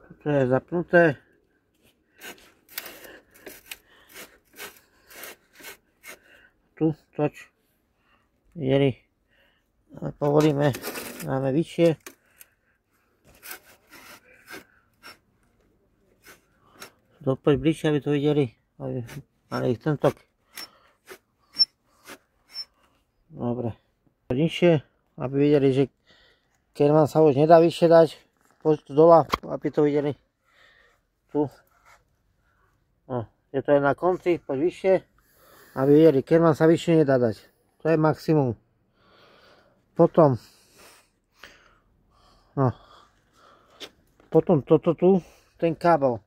To je zapnuté. Tu toč. Videli. Povolíme. Dáme vyššie. Dopoď bližšie, aby to videli. Ale ich ten tok. Dobre. Nižšie, aby videli, že kerman sa už nedá vyššie dať. Poď tu dole, aby to videli. Tu. No, je to aj na konci, poď vyššie. Aby videli, kerman sa vyššie nedá dať. To je maximum. Potom. No. Potom toto tu, ten kábel.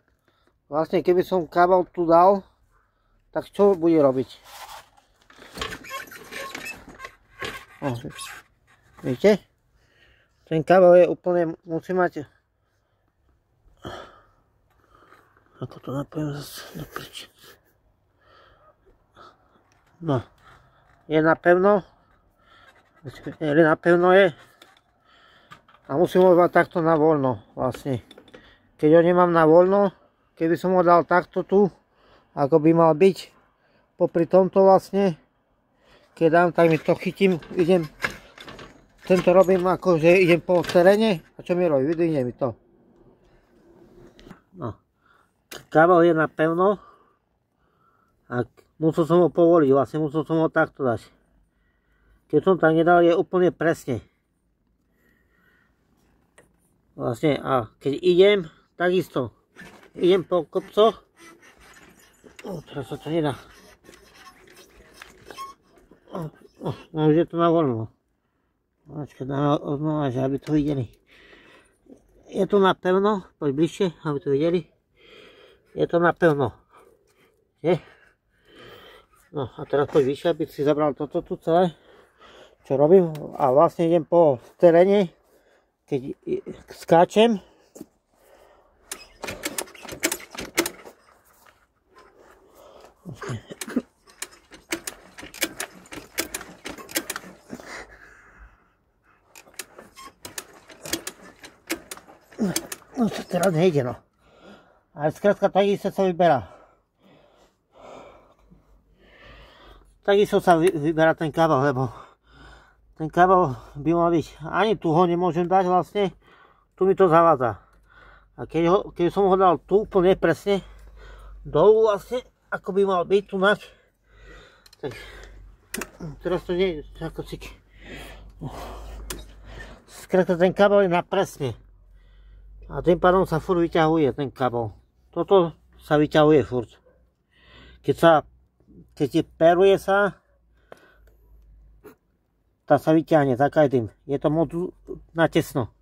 Vlastne keby som kábel tu dal, tak čo bude robiť? No, vidíte? Ten kábel je úplne, musí mať... Ako to napojím zase do prči. No, je napevno. Napevno je. A musím ho mať takto na voľno vlastne. Keď ho nemám na voľno, keby som ho dal takto tu, ako by mal byť, popri tomto vlastne, keď dám, tak mi to chytím, idem, tento robím ako, že idem po teréne, a čo mi robí, vydvihne mi to. No, kábel je napevno, a musel som ho povoliť, vlastne musel som ho takto dať. Keď som tak nedal, je úplne presne. Vlastne, a keď idem, takisto. Idem po kopcoch. Teraz sa to nedá. Už je to na voľno. Počkaj, dáme odnova, že aby to videli. Je to napevno, poď bližšie, aby to videli. Je to napevno. Je? No a teraz poď vyššie, aby si zabral toto tu celé. Čo robím? A vlastne idem po teréne, keď skáčem. No to teraz nejde, no. Ale skrátka takisto sa vyberá. Takisto sa vyberá ten kábel, lebo ten kábel by mal byť, ani tu ho nemôžem dať vlastne, tu mi to zavádza. A keď som ho dal tu úplne presne, dolu vlastne, ako by mal byť tu nač, tak teraz to nie je ako si... Skrátka ten kábel je na presne. A tým pádom sa furt vyťahuje ten kábel. Toto sa vyťahuje furt. Keď peruje sa, tá sa vyťahne, tak aj tým. Je to moc na tesno.